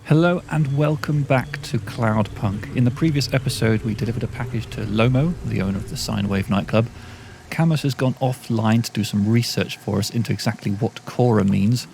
Hello and welcome back to Cloudpunk. In the previous episode, we delivered a package to Lomo, the owner of the Sine Wave nightclub. Camus has gone offline to do some research for us into exactly what Cora means.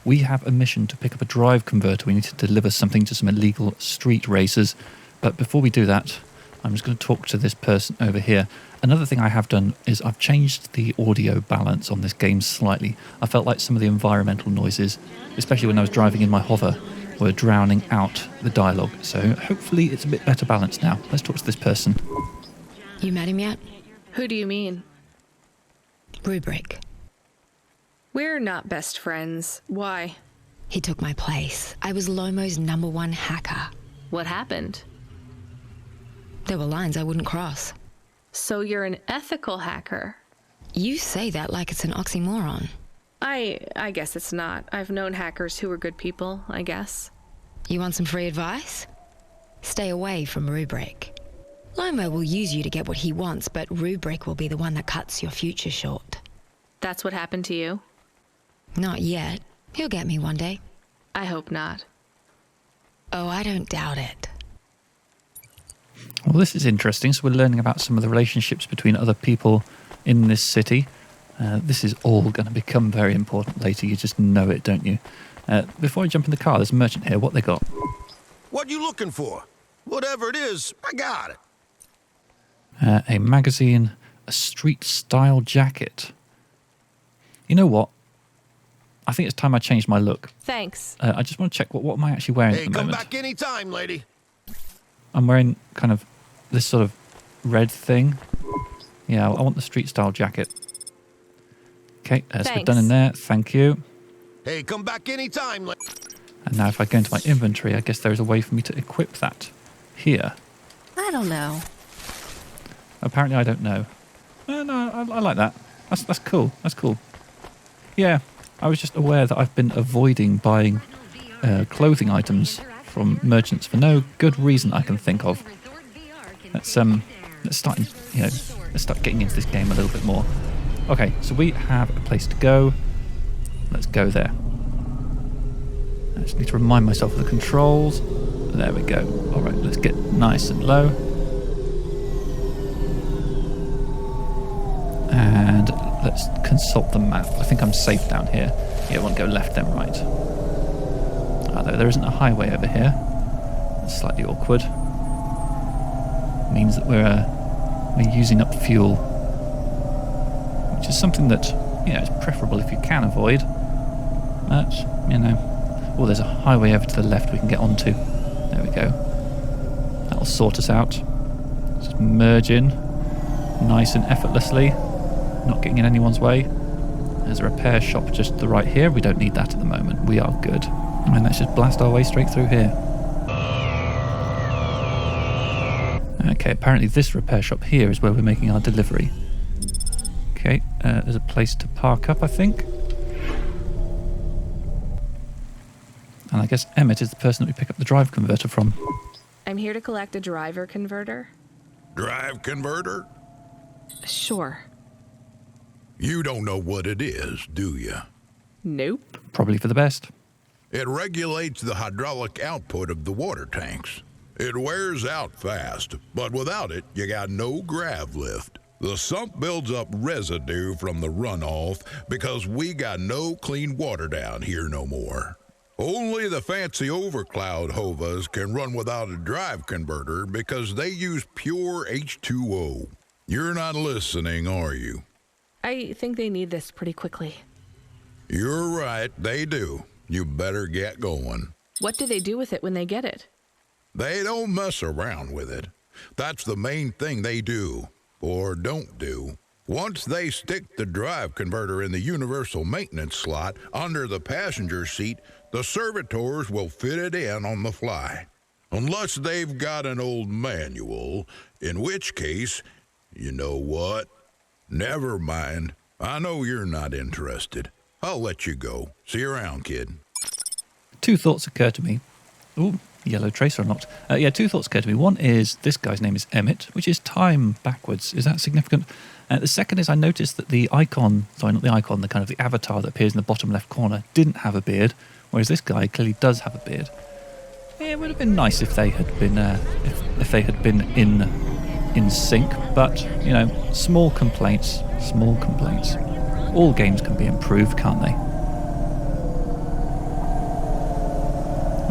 We have a mission to pick up a drive converter. We need to deliver something to some illegal street racers. But before we do that, I'm just going to talk to this person over here. Another thing I have done is I've changed the audio balance on this game slightly. I felt like some of the environmental noises, especially when I was driving in my hover, were drowning out the dialogue. So hopefully it's a bit better balanced now. Let's talk to this person. You met him yet? Who do you mean? Rubric. We're not best friends. Why? He took my place. I was Lomo's #1 hacker. What happened? There were lines I wouldn't cross. So you're an ethical hacker? You say that like it's an oxymoron. I guess it's not. I've known hackers who were good people, I guess. You want some free advice? Stay away from Rubric. Lomo will use you to get what he wants, but Rubric will be the one that cuts your future short. That's what happened to you? Not yet. He'll get me one day. I hope not. Oh, I don't doubt it. Well, this is interesting. So we're learning about some of the relationships between other people in this city. This is all going to become very important later. You just know it, don't you? Before I jump in the car, there's a merchant here. What they got? What you looking for? Whatever it is, I got it. A magazine, a street-style jacket. You know what? I think it's time I changed my look. Thanks. I just want to check what am I actually wearing Hey, at the come moment. back anytime, lady. I'm wearing kind of this sort of red thing. Yeah, I want the street-style jacket. Okay, so we're done in there. Thank you. Hey, come back anytime, lady. And now if I go into my inventory, I guess there is a way for me to equip that here. I don't know. Apparently I don't know. No, I like that. That's cool. That's cool. Yeah, I was just aware that I've been avoiding buying clothing items from merchants for no good reason I can think of. Let's start getting into this game a little bit more. Okay, so we have a place to go. Let's go there. I just need to remind myself of the controls. There we go. All right, let's get nice and low. And let's consult the map. I think I'm safe down here. Yeah, I want to go left then right. Although there isn't a highway over here. That's slightly awkward. Means that we're using up fuel, which is something that, is preferable if you can avoid. But, oh, there's a highway over to the left we can get onto. There we go. That'll sort us out. Just merge in nice and effortlessly, not getting in anyone's way. There's a repair shop just to the right here. We don't need that at the moment. We are good. And let's just blast our way straight through here. Okay, apparently this repair shop here is where we're making our delivery. Okay, there's a place to park up, I think. And I guess Emmett is the person that we pick up the drive converter from. I'm here to collect a driver converter. Drive converter? Sure. You don't know what it is, do you? Nope. Probably for the best. It regulates the hydraulic output of the water tanks. It wears out fast, but without it, you got no grav lift. The sump builds up residue from the runoff because we got no clean water down here no more. Only the fancy overcloud hovas can run without a drive converter because they use pure H2O. You're not listening, are you? I think they need this pretty quickly. You're right, they do. You better get going. What do they do with it when they get it? They don't mess around with it. That's the main thing they do, or don't do. Once they stick the drive converter in the universal maintenance slot under the passenger seat, the servitors will fit it in on the fly. Unless they've got an old manual, in which case, you know what? Never mind. I know you're not interested. I'll let you go. See you around, kid. Two thoughts occur to me. Ooh, yellow tracer unlocked. Two thoughts occur to me. One is this guy's name is Emmett, which is time backwards. Is that significant? The second is I noticed that the icon, sorry, not the icon, the kind of the avatar that appears in the bottom left corner didn't have a beard, whereas this guy clearly does have a beard. It would have been nice if they had been if they had been in sync, but you know, small complaints. All games can be improved, can't they?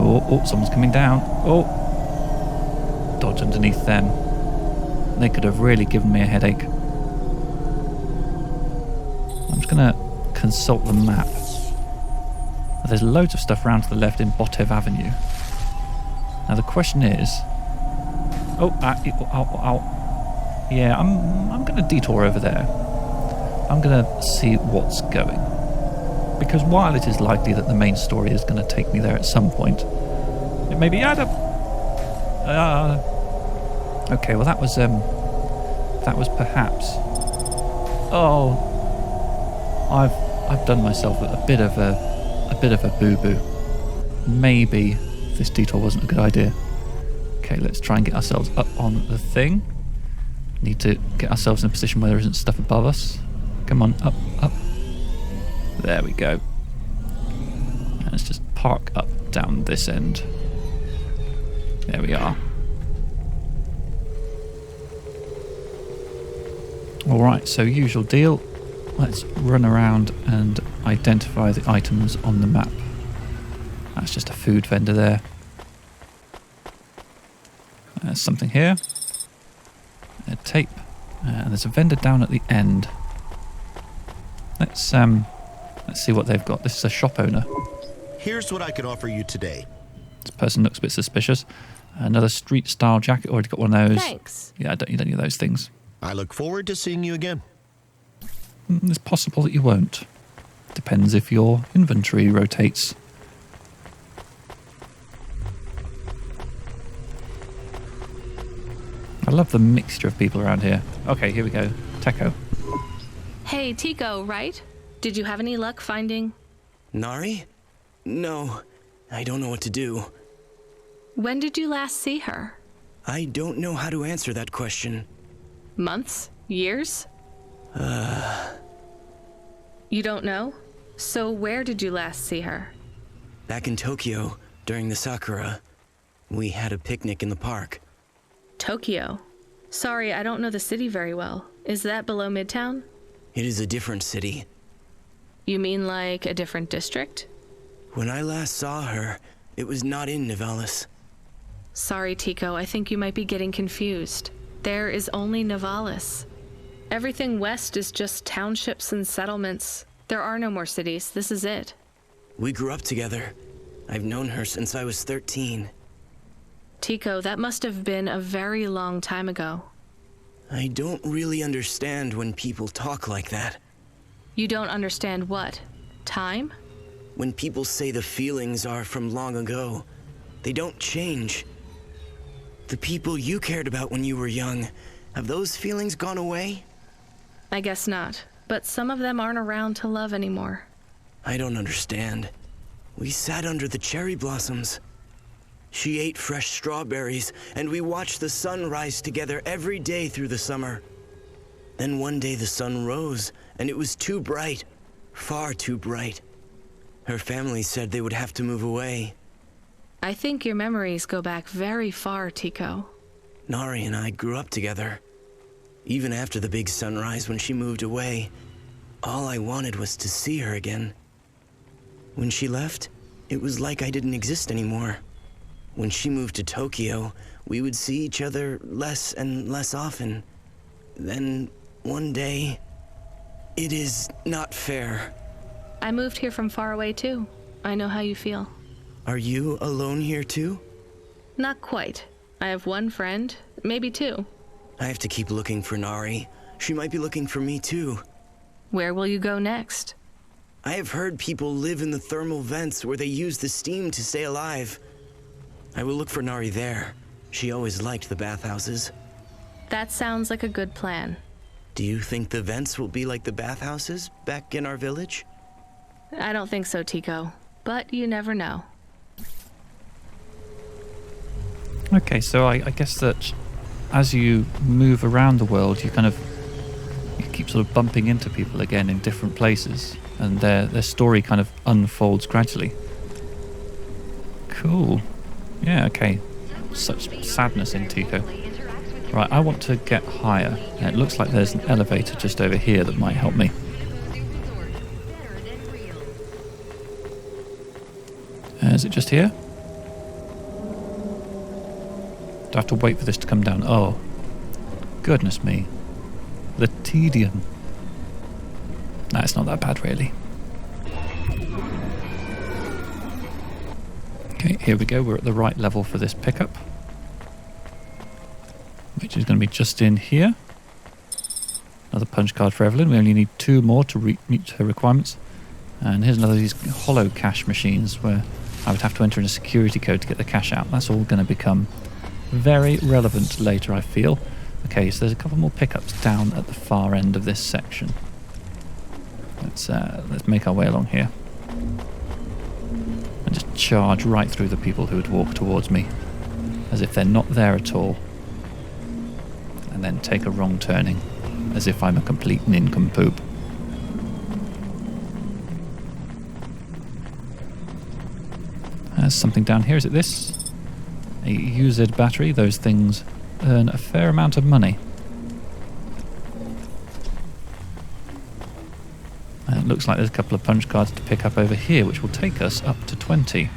Oh, someone's coming down. Oh, dodge underneath them. They could have really given me a headache. I'm just gonna consult the map. There's loads of stuff around to the left in Botev Avenue. Now the question is, ow. Yeah, I'm going to detour over there. I'm going to see what's going. Because while it is likely that the main story is going to take me there at some point, it may be Adam. Okay, well that was perhaps. Oh, I've done myself a bit of a boo-boo. Maybe this detour wasn't a good idea. Okay, let's try and get ourselves up on the thing. Need to get ourselves in a position where there isn't stuff above us. Come on, up. There we go. And let's just park up down this end. There we are. Alright, so usual deal. Let's run around and identify the items on the map. That's just a food vendor there. There's something here. A tape. And there's a vendor down at the end. Let's see what they've got. This is a shop owner. Here's what I can offer you today. This person looks a bit suspicious. Another street style jacket. Already got one of those. Thanks. Yeah, I don't need any of those things. I look forward to seeing you again. It's possible that you won't. Depends if your inventory rotates. I love the mixture of people around here. Okay, here we go. Teko. Hey, Teko, right? Did you have any luck finding... Nari? No, I don't know what to do. When did you last see her? I don't know how to answer that question. Months? Years? You don't know? So where did you last see her? Back in Tokyo, during the Sakura, we had a picnic in the park. Tokyo? Sorry, I don't know the city very well. Is that below Midtown? It is a different city. You mean like a different district? When I last saw her, it was not in Nivalis. Sorry, Teko, I think you might be getting confused. There is only Nivalis. Everything west is just townships and settlements. There are no more cities. This is it. We grew up together. I've known her since I was 13. Teko, that must have been a very long time ago. I don't really understand when people talk like that. You don't understand what? Time? When people say the feelings are from long ago, they don't change. The people you cared about when you were young, have those feelings gone away? I guess not, but some of them aren't around to love anymore. I don't understand. We sat under the cherry blossoms. She ate fresh strawberries, and we watched the sun rise together every day through the summer. Then one day the sun rose, and it was too bright, far too bright. Her family said they would have to move away. I think your memories go back very far, Teko. Nari and I grew up together. Even after the big sunrise when she moved away, all I wanted was to see her again. When she left, it was like I didn't exist anymore. When she moved to Tokyo, we would see each other less and less often. Then, one day, it is not fair. I moved here from far away too. I know how you feel. Are you alone here too? Not quite. I have one friend, maybe two. I have to keep looking for Nari. She might be looking for me too. Where will you go next? I have heard people live in the thermal vents where they use the steam to stay alive. I will look for Nari there. She always liked the bathhouses. That sounds like a good plan. Do you think the vents will be like the bathhouses back in our village? I don't think so, Teko, but you never know. Okay, so I guess that as you move around the world, you keep sort of bumping into people again in different places, and their story kind of unfolds gradually. Cool. Yeah, okay. Such sadness in Teko. Right, I want to get higher. And it looks like there's an elevator just over here that might help me. Is it just here? Do I have to wait for this to come down? Oh, goodness me. The tedium. Nah, it's not that bad, really. Okay, here we go. We're at the right level for this pickup, which is going to be just in here. Another punch card for Evelyn. We only need 2 more to meet her requirements. And here's another of these hollow cash machines where I would have to enter in a security code to get the cash out. That's all going to become very relevant later, I feel. Okay, so there's a couple more pickups down at the far end of this section. Let's make our way along here. And just charge right through the people who would walk towards me, as if they're not there at all. And then take a wrong turning, as if I'm a complete nincompoop. There's something down here. Is it this? A UZ battery. Those things earn a fair amount of money. And it looks like there's a couple of punch cards to pick up over here, which will take us up to 20.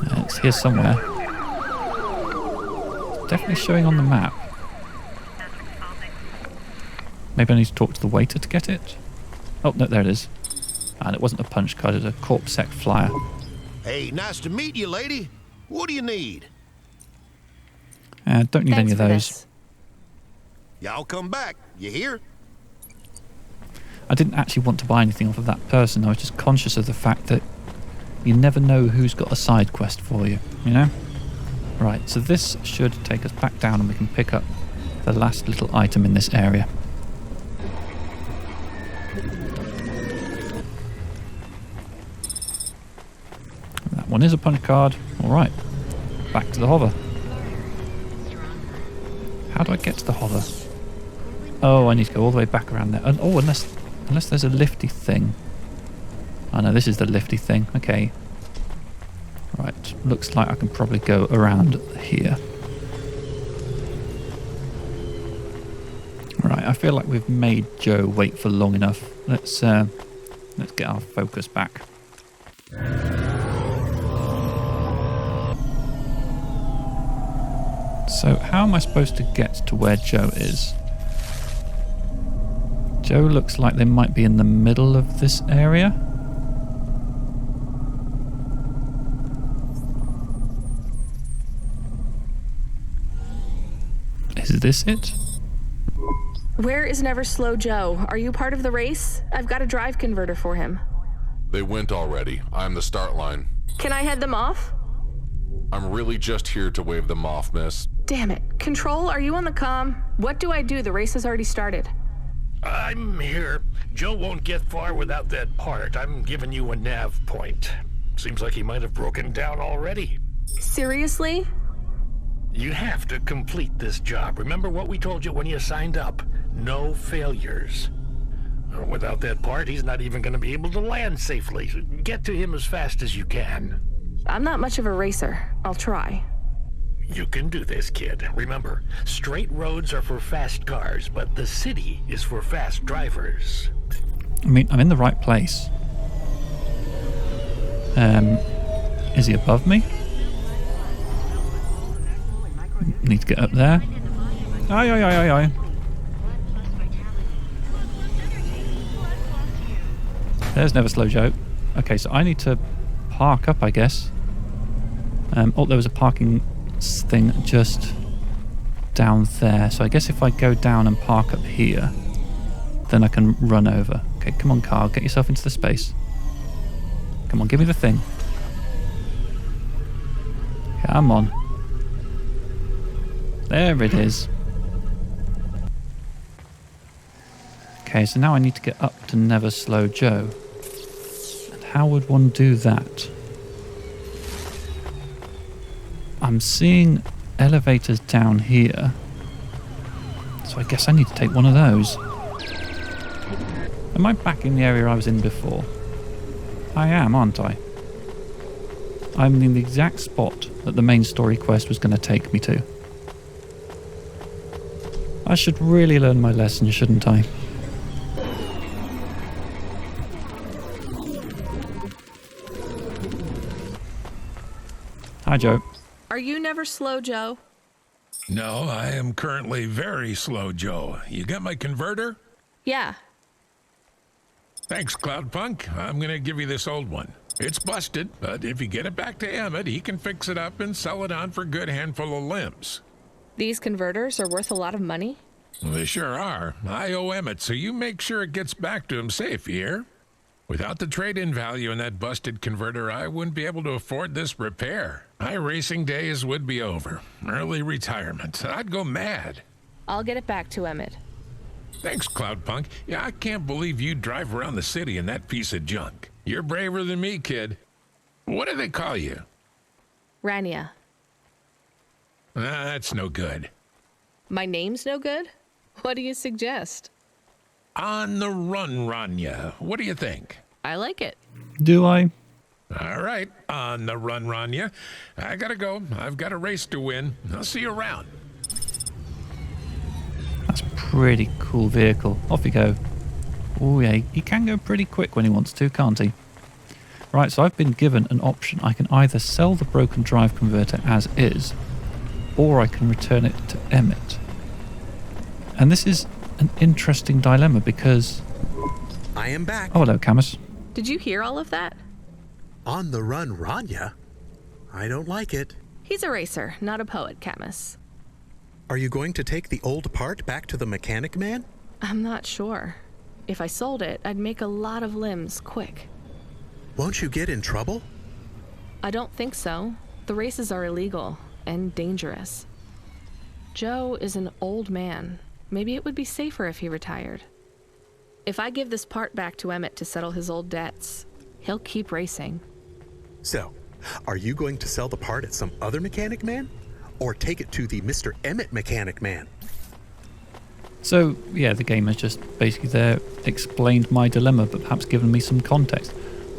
It's here somewhere. It's definitely showing on the map. Maybe I need to talk to the waiter to get it? Oh, no, there it is. And it wasn't a punch card, it was a corpsec flyer. Hey, nice to meet you, lady. What do you need? Don't need any of those. This. Y'all come back. You hear? I didn't actually want to buy anything off of that person. I was just conscious of the fact that you never know who's got a side quest for you, you know? Right, so this should take us back down and we can pick up the last little item in this area. That one is a punch card. Alright, back to the hover. How do I get to the hover? Oh, I need to go all the way back around there. Oh, unless there's a lifty thing. Oh no, this is the lifty thing. Okay. Right, looks like I can probably go around here. Right, I feel like we've made Joe wait for long enough. Let's get our focus back. So how am I supposed to get to where Joe is? Joe looks like they might be in the middle of this area. Is this it? Where is Never Slow Joe? Are you part of the race? I've got a drive converter for him. They went already. I'm the start line. Can I head them off? I'm really just here to wave them off, miss. Damn it. Control, are you on the comm? What do I do? The race has already started. I'm here. Joe won't get far without that part. I'm giving you a nav point. Seems like he might have broken down already. Seriously? You have to complete this job. Remember what we told you when you signed up? No failures. Without that part, he's not even going to be able to land safely. Get to him as fast as you can. I'm not much of a racer. I'll try. You can do this, kid. Remember, straight roads are for fast cars, but the city is for fast drivers. I mean, I'm in the right place. Is he above me? Need to get up there. Aye, aye, aye, aye, aye. There's Never Slow Joe. Okay, so I need to park up, I guess. Oh, there was a parking thing just down there. So I guess if I go down and park up here, then I can run over. Okay, come on, car. Get yourself into the space. Come on, give me the thing. Come on. There it is. Okay, so now I need to get up to Never Slow Joe. And how would one do that? I'm seeing elevators down here. So I guess I need to take one of those. Am I back in the area I was in before? I am, aren't I? I'm in the exact spot that the main story quest was going to take me to. I should really learn my lesson, shouldn't I? Hi, Joe. Are you never slow, Joe? No, I am currently very slow, Joe. You got my converter? Yeah. Thanks, Cloudpunk. I'm gonna give you this old one. It's busted, but if you get it back to Emmett, he can fix it up and sell it on for a good handful of limbs. These converters are worth a lot of money? They sure are. I owe Emmett, so you make sure it gets back to him safe, you hear? Without the trade-in value in that busted converter, I wouldn't be able to afford this repair. My racing days would be over. Early retirement. I'd go mad. I'll get it back to Emmett. Thanks, Cloudpunk. Yeah, I can't believe you drive around the city in that piece of junk. You're braver than me, kid. What do they call you? Rania. That's no good. My name's no good? What do you suggest? On the run, Rania. What do you think? I like it. Do I? All right, on the run, Rania. I gotta go. I've got a race to win. I'll see you around. That's a pretty cool vehicle. Off you go. Oh yeah, he can go pretty quick when he wants to, can't he? Right, so I've been given an option. I can either sell the broken drive converter as is, or I can return it to Emmett. And this is an interesting dilemma because... I am back. Oh, hello, Camus. Did you hear all of that? On the run, Rania? I don't like it. He's a racer, not a poet, Camus. Are you going to take the old part back to the mechanic man? I'm not sure. If I sold it, I'd make a lot of limbs quick. Won't you get in trouble? I don't think so. The races are illegal and dangerous. Joe is an old man. Maybe it would be safer if he retired. If I give this part back to Emmett to settle his old debts, he'll keep racing. So, are you going to sell the part at some other mechanic man? Or take it to the Mr. Emmett mechanic man? So, yeah, the game has just basically there explained my dilemma, but perhaps given me some context.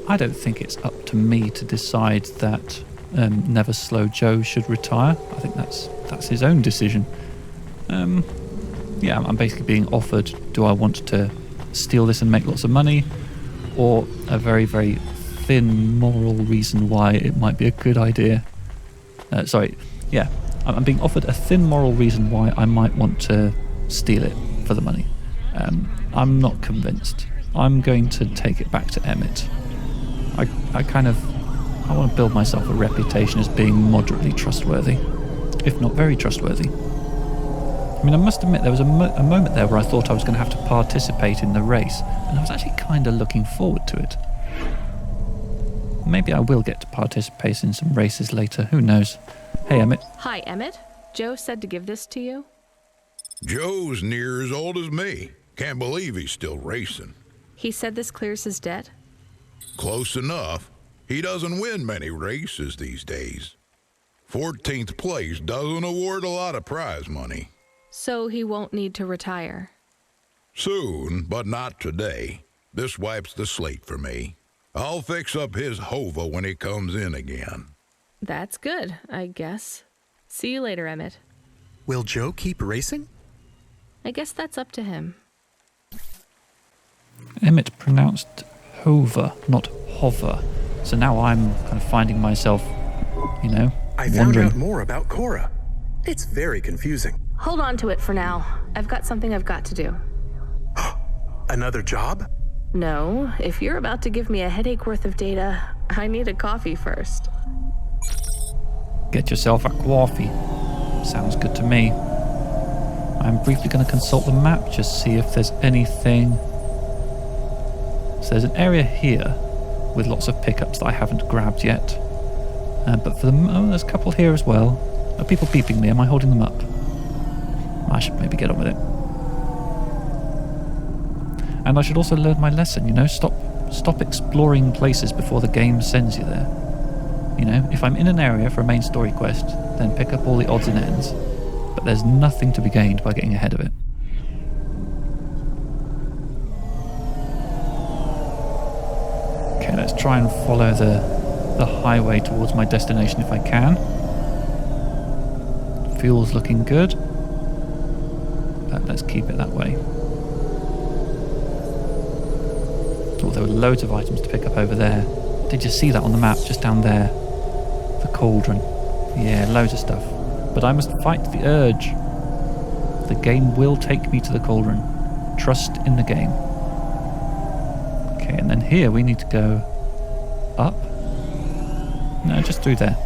I don't think it's up to me to decide that Never Slow Joe should retire. I think that's his own decision. Yeah, I'm basically being offered, do I want to steal this and make lots of money, or a very, very thin moral reason why it might be a good idea. I'm being offered a thin moral reason why I might want to steal it for the money. I'm not convinced. I'm going to take it back to Emmett. I want to build myself a reputation as being moderately trustworthy, if not very trustworthy. I mean, I must admit there was a moment there where I thought I was going to have to participate in the race, and I was actually kind of looking forward to it. Maybe I will get to participate in some races later, who knows. Hey, Emmett. Hi, Emmett. Joe said to give this to you. Joe's near as old as me. Can't believe he's still racing. He said this clears his debt? Close enough. He doesn't win many races these days. 14th place doesn't award a lot of prize money. So he won't need to retire. Soon, but not today. This wipes the slate for me. I'll fix up his Hova when he comes in again. That's good, I guess. See you later, Emmett. Will Joe keep racing? I guess that's up to him. Emmett pronounced Hova, not Hova. So now I'm kind of finding myself, I found out more about Cora. It's very confusing. Hold on to it for now. I've got something I've got to do. Another job? No, if you're about to give me a headache worth of data, I need a coffee first. Get yourself a coffee. Sounds good to me. I'm briefly going to consult the map, just see if there's anything. So there's an area here with lots of pickups that I haven't grabbed yet. But there's a couple here as well. Are people beeping me? Am I holding them up? I should maybe get on with it. And I should also learn my lesson, stop exploring places before the game sends you there. If I'm in an area for a main story quest, then pick up all the odds and ends. But there's nothing to be gained by getting ahead of it. Okay, let's try and follow the the highway towards my destination if I can. Fuel's looking good. But let's keep it that way. Oh, there were loads of items to pick up over there. Did you see that on the map just down there? The cauldron. Yeah, loads of stuff. But I must fight the urge. The game will take me to the cauldron. Trust in the game. Okay, and then here we need to go up. No, just through there.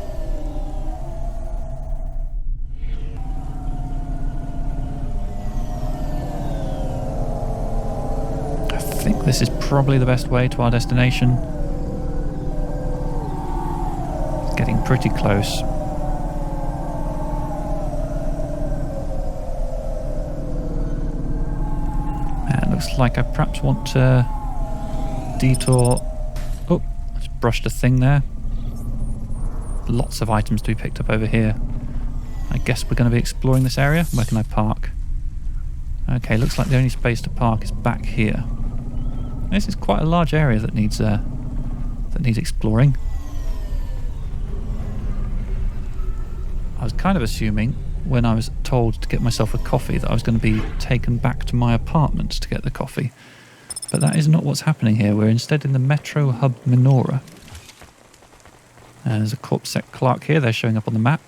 I think this is probably the best way to our destination. It's getting pretty close. And it looks like I perhaps want to detour. Oh, I just brushed a thing there. Lots of items to be picked up over here. I guess we're going to be exploring this area. Where can I park? Okay, looks like the only space to park is back here. This is quite a large area that needs exploring. I was kind of assuming when I was told to get myself a coffee that I was going to be taken back to my apartment to get the coffee. But that is not what's happening here. We're instead in the Metro Hub Minora. There's a corpsec clerk here. They're showing up on the map.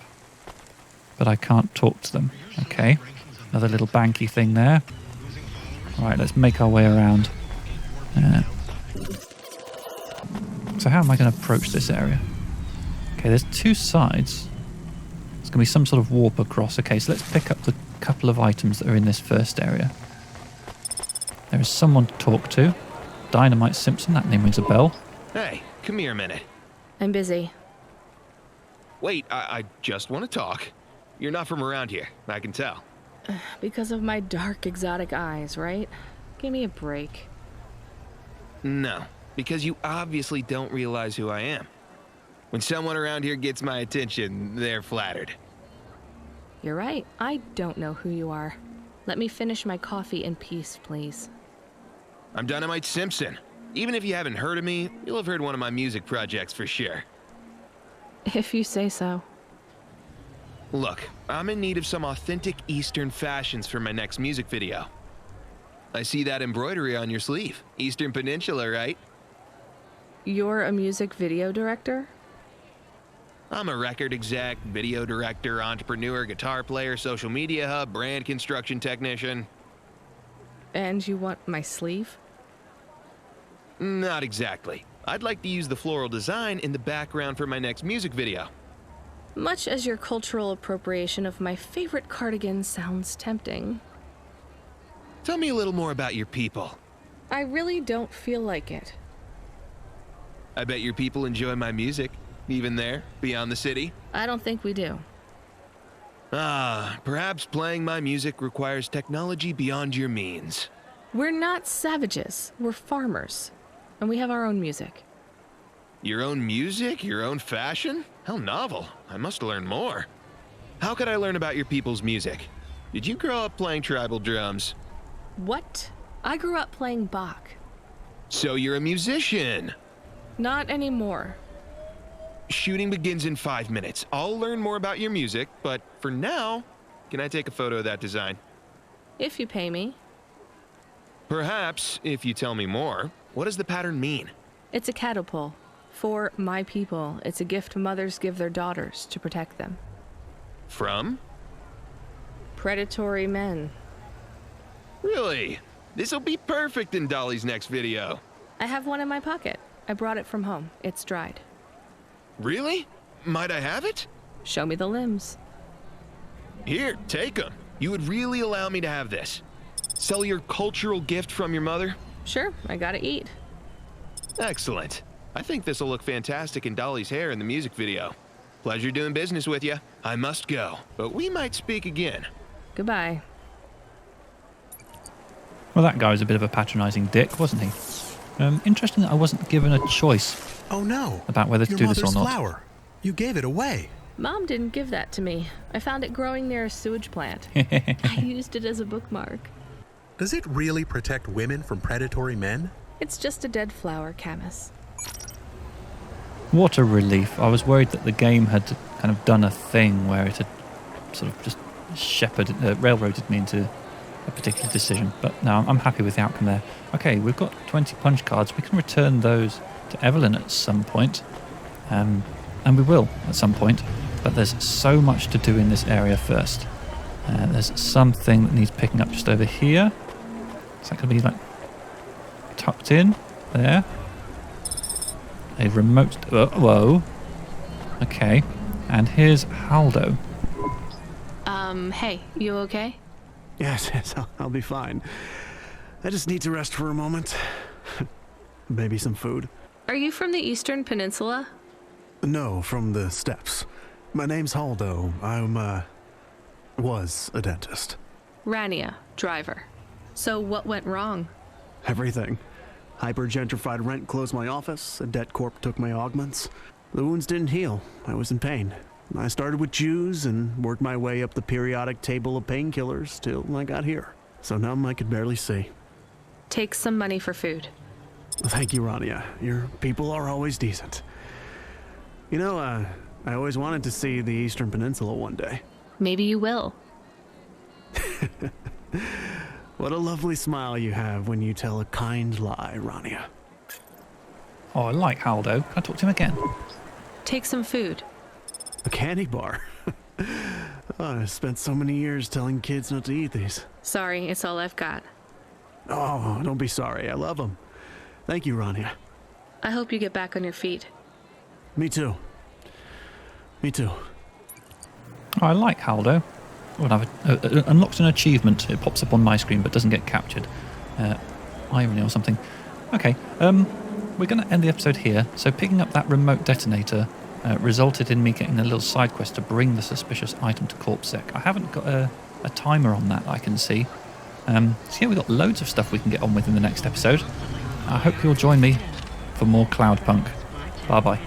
But I can't talk to them. Okay. Another little banky thing there. Alright, let's make our way around. So how am I going to approach this area? Okay, there's two sides. There's going to be some sort of warp across. Okay, so let's pick up the couple of items that are in this first area. There is someone to talk to. Dynamite Simpson, that name rings a bell. Hey, come here a minute. I'm busy. Wait, I just want to talk. You're not from around here, I can tell. Because of my dark, exotic eyes, right? Give me a break. No, because you obviously don't realize who I am. When someone around here gets my attention, they're flattered. You're right, I don't know who you are. Let me finish my coffee in peace, please. I'm Dynamite Simpson. Even if you haven't heard of me, you'll have heard one of my music projects for sure. If you say so. Look, I'm in need of some authentic Eastern fashions for my next music video. I see that embroidery on your sleeve. Eastern Peninsula, right? You're a music video director? I'm a record exec, video director, entrepreneur, guitar player, social media hub, brand construction technician. And you want my sleeve? Not exactly. I'd like to use the floral design in the background for my next music video. Much as your cultural appropriation of my favorite cardigan sounds tempting. Tell me a little more about your people. I really don't feel like it. I bet your people enjoy my music, even there, beyond the city. I don't think we do. Perhaps playing my music requires technology beyond your means. We're not savages, we're farmers. And we have our own music. Your own music? Your own fashion? How novel. I must learn more. How could I learn about your people's music? Did you grow up playing tribal drums? What? I grew up playing Bach. So you're a musician? Not anymore. Shooting begins in 5 minutes. I'll learn more about your music, but for now, can I take a photo of that design? If you pay me. Perhaps, if you tell me more. What does the pattern mean? It's a catapult. For my people, it's a gift mothers give their daughters to protect them. From? Predatory men. Really? This'll be perfect in Dolly's next video. I have one in my pocket. I brought it from home. It's dried. Really? Might I have it? Show me the limbs. Here, take them. You would really allow me to have this? Sell your cultural gift from your mother? Sure, I gotta eat. Excellent. I think this will look fantastic in Dolly's hair in the music video. Pleasure doing business with you. I must go, but we might speak again. Goodbye. Well, that guy was a bit of a patronising dick, wasn't he? Interesting that I wasn't given a choice. Oh no! About whether to do this or not. Flower. You gave it away. Mom didn't give that to me. I found it growing near a sewage plant. I used it as a bookmark. Does it really protect women from predatory men? It's just a dead flower, Camus. What a relief. I was worried that the game had kind of done a thing where it had sort of just railroaded me into a particular decision. But no, I'm happy with the outcome there. Okay, we've got 20 punch cards. We can return those to Evelyn at some point. And we will at some point. But there's so much to do in this area first. There's something that needs picking up just over here. Is that going to be like tucked in there? A remote... whoa. Okay. And here's Haldo. Hey, you okay? Yes, I'll be fine. I just need to rest for a moment. Maybe some food. Are you from the Eastern Peninsula? No, from the steppes. My name's Haldo. Was a dentist. Rania, driver. So what went wrong? Everything. Hyper-gentrified rent closed my office, a debt corp took my augments. The wounds didn't heal. I was in pain. I started with Jews and worked my way up the periodic table of painkillers till I got here. So numb I could barely see. Take some money for food. Thank you, Rania. Your people are always decent. You know, I always wanted to see the Eastern Peninsula one day. Maybe you will. What a lovely smile you have when you tell a kind lie, Rania. Oh, I like Haldo. Can I talk to him again? Take some food. A candy bar? I spent so many years telling kids not to eat these. Sorry, it's all I've got. Oh, don't be sorry. I love them. Thank you, Rania. I hope you get back on your feet. Me too. Me too. Oh, I like Haldo. Oh, I've unlocked an achievement. It pops up on my screen but doesn't get captured. Irony or something. Okay, we're going to end the episode here. So picking up that remote detonator resulted in me getting a little side quest to bring the suspicious item to CorpSec. I haven't got a timer on that I can see. So yeah, we've got loads of stuff we can get on with in the next episode. I hope you'll join me for more Cloudpunk. Bye-bye.